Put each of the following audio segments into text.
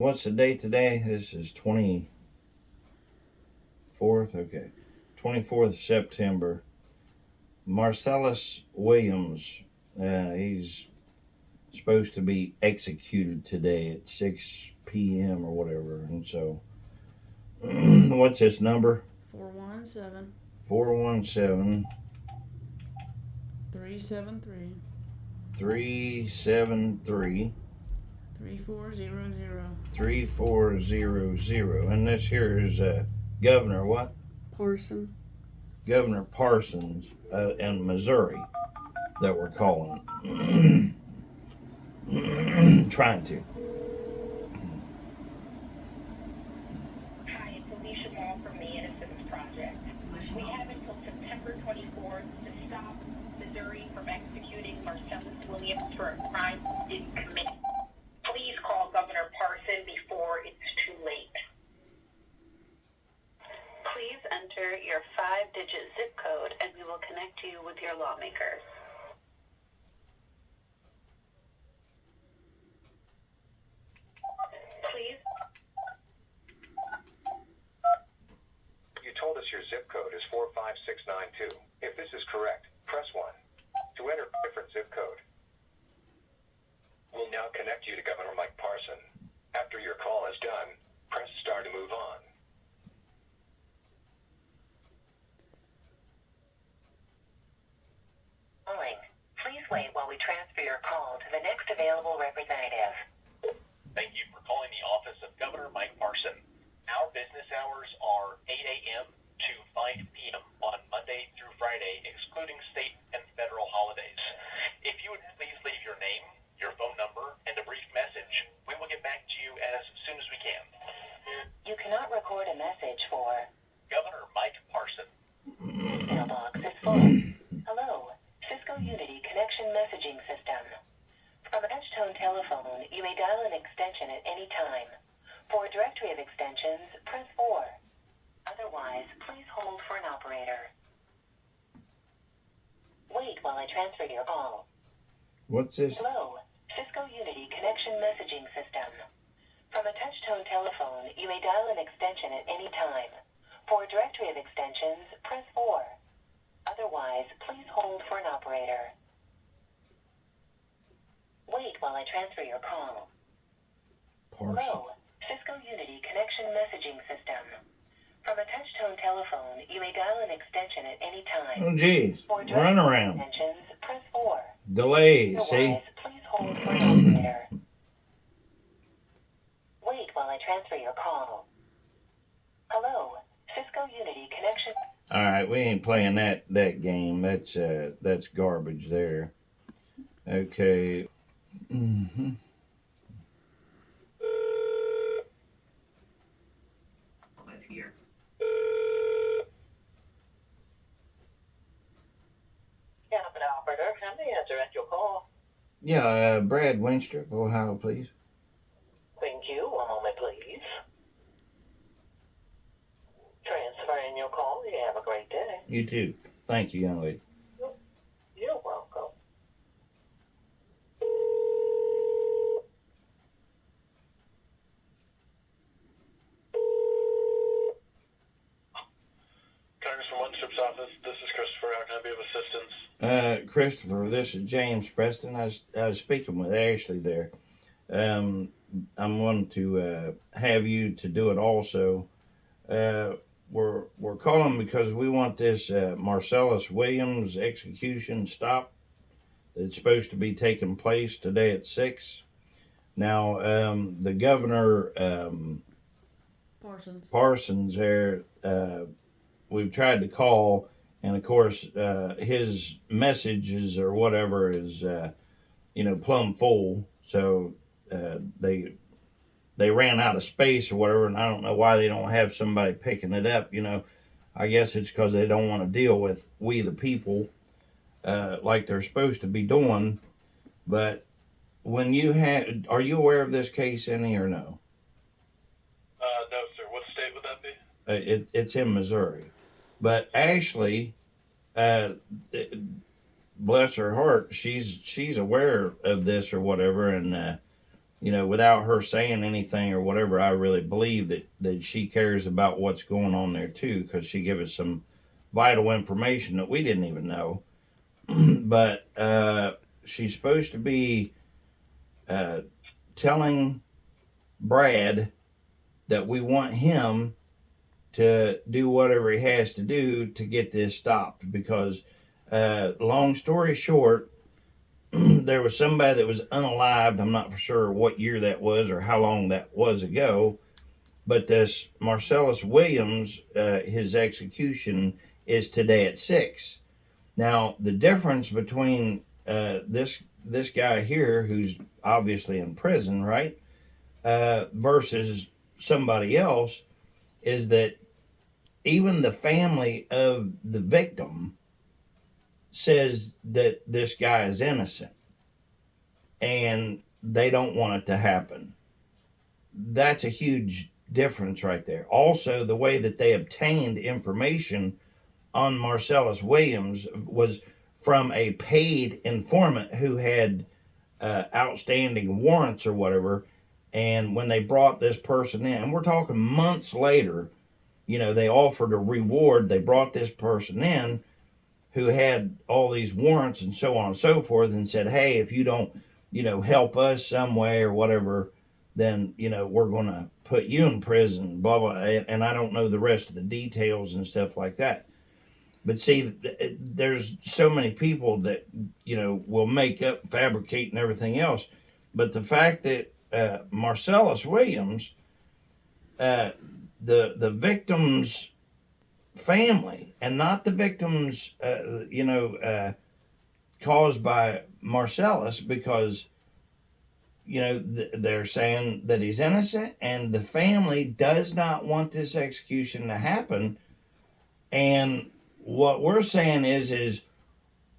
What's the date today? This is 24th. Okay. 24th of September. Marcellus Williams. He's supposed to be executed today at 6 p.m. or whatever. And so, what's his number? 417 417 373 373 3400. 3400. And this here is Governor what? Parson. Governor Parsons in Missouri that we're calling. Trying to. Hi, it's Alicia Ball from the Innocence Project. We have until September 24th to stop Missouri from executing Marcellus Williams for a crime he didn't commit. Please call Governor Parson before it's too late. Please enter your 5-digit zip code and we will connect you with your lawmakers. Please. You told us your zip code is 45692. If this is correct, press 1. To enter a different zip code. We'll now connect you to Governor Mike Parson. After your call is done, press star to move on. Calling. Please wait while we transfer your call to the next available representative. Thank you for calling the office of Governor Mike Parson. Our business hours are 8 a.m. to 5 p.m. on Monday through Friday, excluding state and federal holidays. If you would please leave your name, your phone number, and a brief message, we will get back to you as soon as we can. You cannot record a message for Governor Mike Parson. this mailbox is full. Hello, Cisco Unity Connection Messaging System. From a touch-tone telephone, you may dial an extension at any time. For a directory of extensions, press 4. Otherwise, please hold for an operator. Wait while I transfer your call. What's this? Hello, Cisco Unity Connection Messaging System. From a touch-tone telephone, you may dial an extension at any time. For a directory of extensions, press 4. Otherwise, please hold for an operator. Wait while I transfer your call. Parson. Hello, Cisco Unity Connection Messaging System. From a touch-tone telephone, you may dial an extension at any time. Oh, geez. For Run directory around. extensions, press 4. Delay, see? Otherwise, please hold for an operator. Wait while I transfer your call. Hello, Cisco Unity Connection. All right, we ain't playing that game. That's garbage there. Okay. Mm-hmm. Was here. Captain operator, how may I direct your call? Yeah, Brad Winstrup, Ohio, please. Thank you. One moment, please. Transferring your call. You have a great day. You too. Thank you, young lady. You're welcome. Congress from Winstrip's office, this is Christopher. How can I be of assistance? Christopher, this is James Preston. I was speaking with Ashley there. I'm wanting to have you to do it also. We're calling because we want this Marcellus Williams execution stopped. It's supposed to be taking place today at 6. Now, the governor Parsons there, we've tried to call, and of course, his messages or whatever is, plumb full. So they ran out of space or whatever, and I don't know why they don't have somebody picking it up. I guess it's because they don't want to deal with we the people like they're supposed to be doing. But when are you aware of this case any or no? No, sir. What state would that be? It's in Missouri. But Ashley, bless her heart, she's aware of this or whatever, and without her saying anything or whatever, I really believe that she cares about what's going on there too, because she gave us some vital information that we didn't even know. But she's supposed to be telling Brad that we want him to do whatever he has to do to get this stopped, because long story short, there was somebody that was unalived. I'm not for sure what year that was or how long that was ago, but this Marcellus Williams, his execution is today at 6. Now the difference between this guy here, who's obviously in prison, right, versus somebody else, is that even the family of the victim says that this guy is innocent and they don't want it to happen. That's a huge difference right there. Also, the way that they obtained information on Marcellus Williams was from a paid informant who had outstanding warrants or whatever. And when they brought this person in, and we're talking months later, they offered a reward. They brought this person in who had all these warrants and so on and so forth, and said, hey, if you don't, help us some way or whatever, then, we're going to put you in prison, blah, blah. And I don't know the rest of the details and stuff like that. But see, there's so many people that, will make up, fabricate and everything else. But the fact that Marcellus Williams, the victim's family, and not the victims, caused by Marcellus, because, they're saying that he's innocent, and the family does not want this execution to happen. And what we're saying is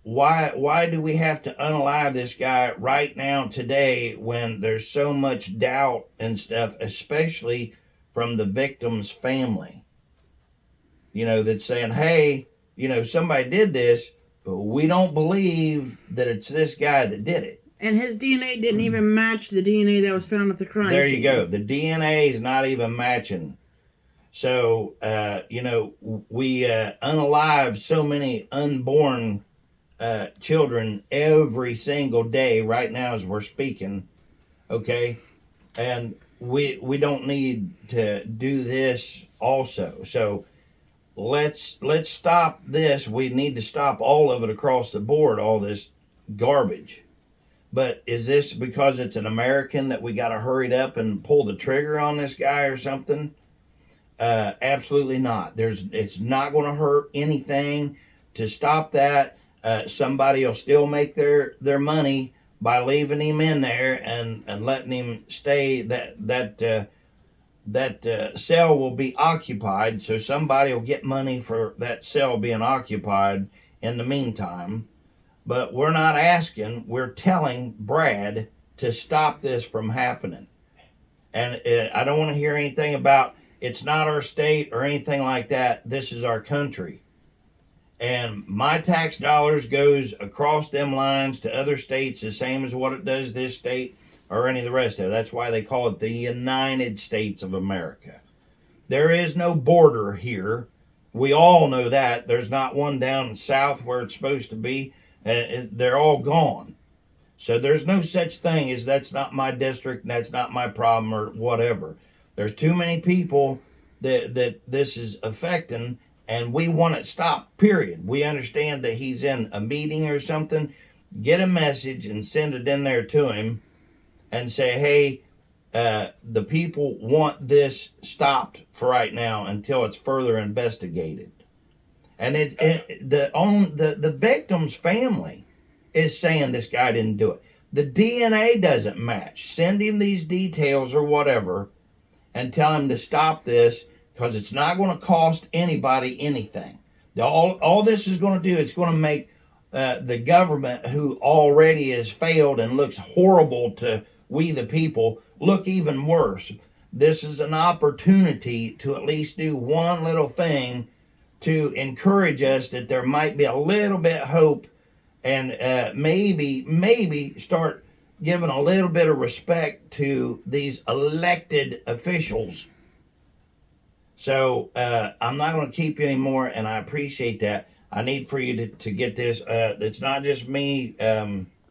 why do we have to unalive this guy right now today when there's so much doubt and stuff, especially from the victim's family? That's saying, hey, somebody did this, but we don't believe that it's this guy that did it. And his DNA didn't even match the DNA that was found at the crime There scene. you go. The DNA is not even matching. So, we unalive so many unborn children every single day right now as we're speaking, okay? And we don't need to do this also. So let's stop this. We need to stop all of it across the board, all this garbage. But is this because it's an American that we got to hurry up and pull the trigger on this guy or something? Absolutely not. It's not going to hurt anything to stop that. Somebody will still make their money by leaving him in there and letting him stay. That cell will be occupied, so somebody will get money for that cell being occupied in the meantime. But we're not asking, we're telling Brad to stop this from happening. And I don't want to hear anything about it's not our state or anything like that. This is our country. And my tax dollars goes across them lines to other states the same as what it does this state or any of the rest of it. That's why they call it the United States of America. There is no border here. We all know that. There's not one down south where it's supposed to be. They're all gone. So there's no such thing as that's not my district and that's not my problem or whatever. There's too many people that this is affecting, and we want it stopped, period. We understand that he's in a meeting or something. Get a message and send it in there to him and say, hey, the people want this stopped for right now until it's further investigated. And the victim's family is saying this guy didn't do it. The DNA doesn't match. Send him these details or whatever and tell him to stop this, because it's not going to cost anybody anything. All this is going to do, it's going to make the government, who already has failed and looks horrible to we the people, look even worse. This is an opportunity to at least do one little thing to encourage us that there might be a little bit of hope, and maybe start giving a little bit of respect to these elected officials. So I'm not going to keep you anymore, and I appreciate that. I need for you to get this. It's not just me.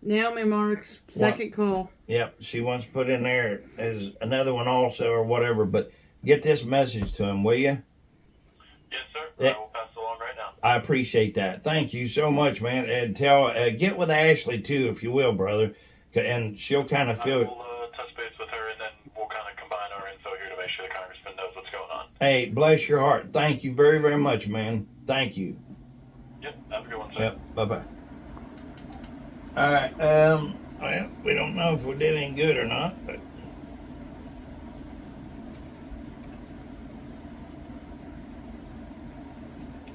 Naomi Marks, second call. Yep, she wants to put in there as another one also or whatever, but get this message to him, will you? Yes, sir. Yeah. I will pass it along right now. I appreciate that. Thank you so much, man. And get with Ashley too, if you will, brother, and she'll kind of I feel. will touch base with her, and then we'll kind of combine our info here to make sure the congressman knows what's going on. Hey, bless your heart. Thank you very, very much, man. Thank you. Yep. Have a good one, sir. Yep. Bye bye. All right. Well, we don't know if we did any good or not, but.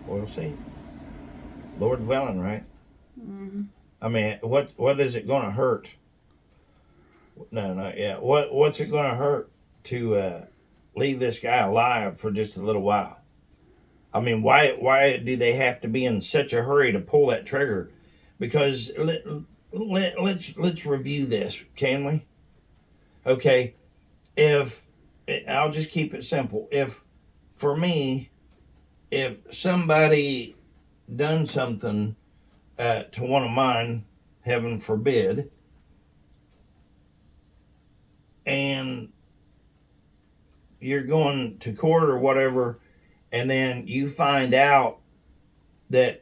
We'll see. Lord willing, right? Mm-hmm. I mean, what is it going to hurt? No, not yet. What's it going to hurt to leave this guy alive for just a little while? I mean, why do they have to be in such a hurry to pull that trigger? Because let's review this, can we? Okay, if I'll just keep it simple. For me, if somebody done something to one of mine, heaven forbid, and you're going to court or whatever, and then you find out that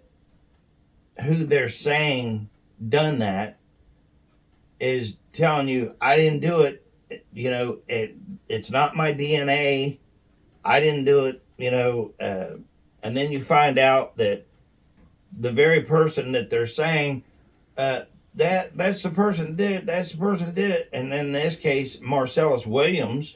who they're saying done that is telling you, I didn't do it, it's not my DNA, I didn't do it, and then you find out that the very person that they're saying, that's the person that did it, that's the person that did it, and in this case, Marcellus Williams.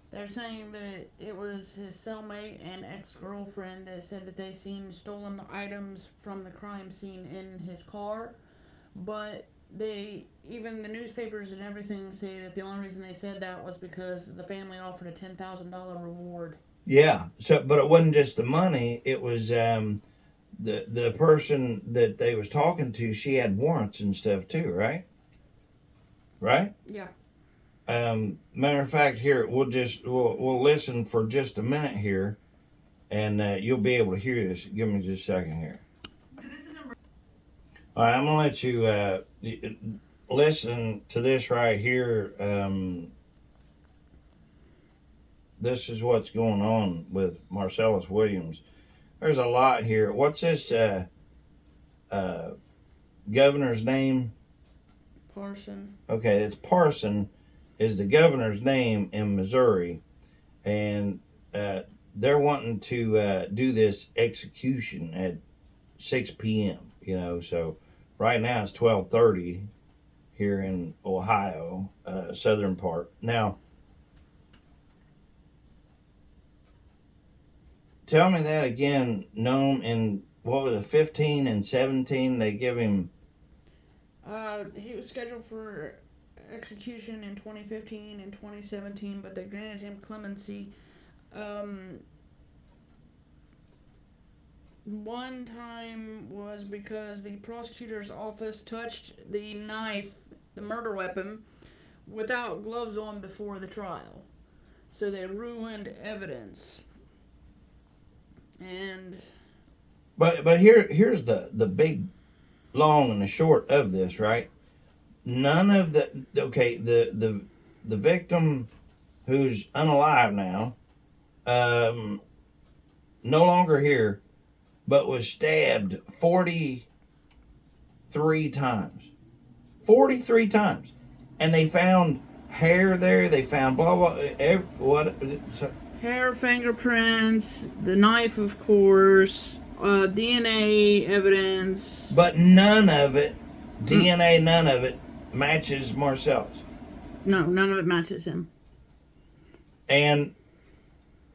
They're saying that it was his cellmate and ex-girlfriend that said that they seen stolen items from the crime scene in his car, but even the newspapers and everything say that the only reason they said that was because the family offered a $10,000 reward. Yeah. So, but it wasn't just the money. It was the person that they was talking to. She had warrants and stuff too, right? Right. Yeah. Matter of fact, here we'll listen for just a minute here, and you'll be able to hear this. Give me just a second here. So this is a All right, I'm gonna let you listen to this right here. This is what's going on with Marcellus Williams. There's a lot here. What's this governor's name? Parson. Okay, it's Parson is the governor's name in Missouri, and they're wanting to do this execution at 6 p.m. So right now it's 12:30 here in Ohio, southern part. Now, tell me that again, Noam, in what was it, 15 and 17, they give him... He was scheduled for execution in 2015 and 2017, but they granted him clemency. One time was because the prosecutor's office touched the knife, the murder weapon, without gloves on before the trial. So they ruined evidence. And But here's the big, long and the short of this, right? None of the victim who's unalive now, no longer here, but was stabbed 43 times. 43 times. And they found hair there, they found blah, blah, hair, fingerprints, the knife, of course, DNA evidence. But none of it, DNA, none of it, matches Marcellus. No, none of it matches him. And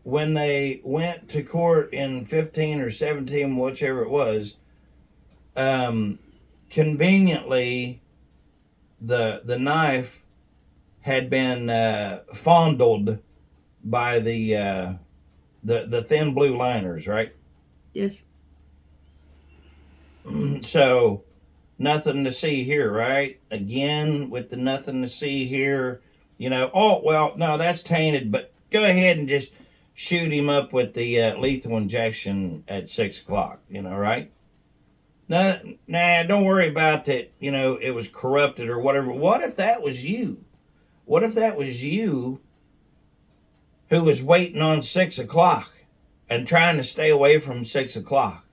when they went to court in 15 or 17, whichever it was, conveniently, the knife had been fondled by the thin blue liners, right? Yes. So nothing to see here, right? Again, with the nothing to see here, oh, well, no, that's tainted, but go ahead and just shoot him up with the lethal injection at 6 o'clock, right? Nah, don't worry about that, it was corrupted or whatever. What if that was you? What if that was you who was waiting on 6 o'clock and trying to stay away from 6 o'clock?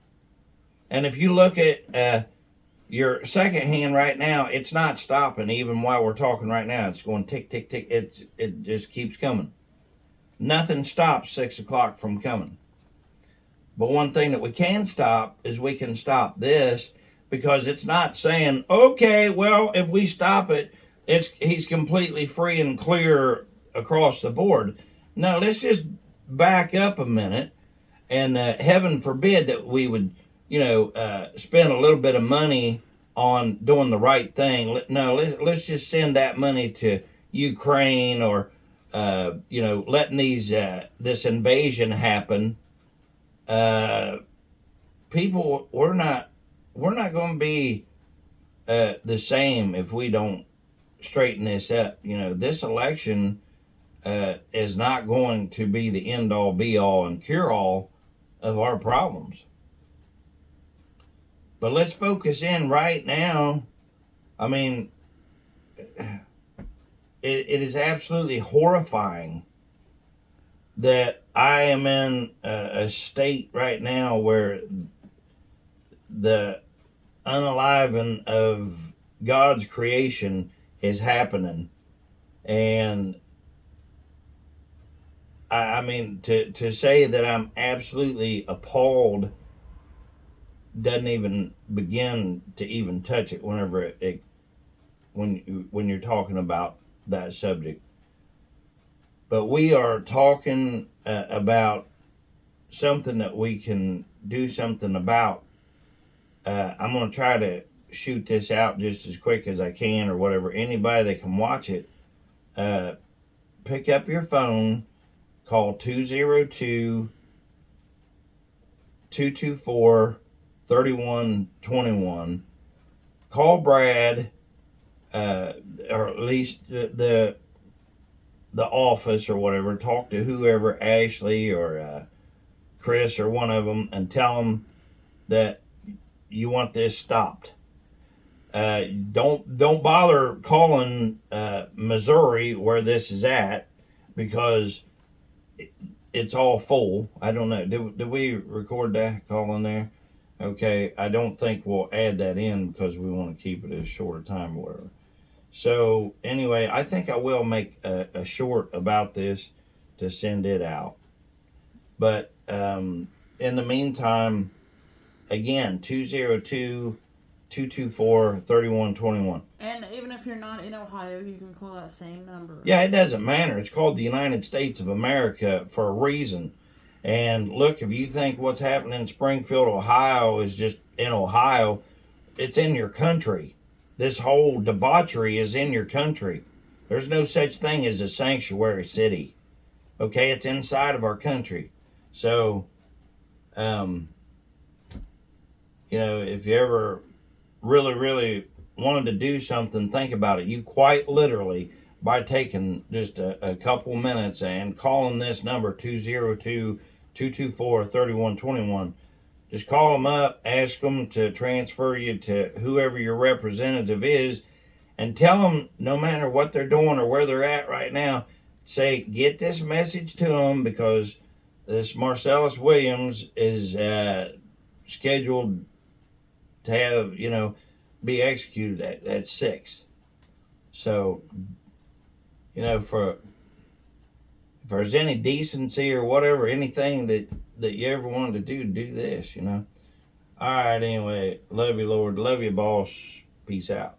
And if you look at your second hand right now, it's not stopping even while we're talking right now. It's going tick, tick, tick. It just keeps coming. Nothing stops 6 o'clock from coming. But one thing that we can stop is we can stop this, because it's not saying, okay, well, if we stop it, he's completely free and clear across the board. No, let's just back up a minute, and heaven forbid that we would, spend a little bit of money on doing the right thing. No, let's just send that money to Ukraine, or letting this invasion happen. People, we're not going to be the same if we don't straighten this up. This election is not going to be the end all, be all, and cure all of our problems. But let's focus in right now. I mean, it is absolutely horrifying that I am in a state right now where the unaliving of God's creation is happening. And I mean, to say that I'm absolutely appalled doesn't even begin to even touch it whenever when you're talking about that subject. But we are talking about something that we can do something about. I'm going to try to shoot this out just as quick as I can, or whatever. Anybody that can watch it, pick up your phone, call 202-224-3121. Call Brad, or at least the office or whatever. Talk to whoever, Ashley or Chris or one of them, and tell them that you want this stopped. Don't bother calling Missouri, where this is at, because it's all full. I don't know. Did we record that call in there? Okay, I don't think we'll add that in because we want to keep it a shorter time or whatever. So anyway, I think I will make a short about this to send it out. But in the meantime, again, 202-224-3121. And even if you're not in Ohio, you can call that same number. Yeah, it doesn't matter. It's called the United States of America for a reason. And look, if you think what's happening in Springfield, Ohio is just in Ohio, it's in your country. This whole debauchery is in your country. There's no such thing as a sanctuary city. Okay, it's inside of our country. So, if you ever really, really wanted to do something, think about it. You quite literally, by taking just a couple minutes and calling this number, 202-224-3121, just call them up, ask them to transfer you to whoever your representative is, and tell them, no matter what they're doing or where they're at right now, say, get this message to them, because this Marcellus Williams is scheduled to have, be executed at 6. So, if there's any decency or whatever, anything that you ever wanted to do this, All right, anyway, love you, Lord. Love you, boss. Peace out.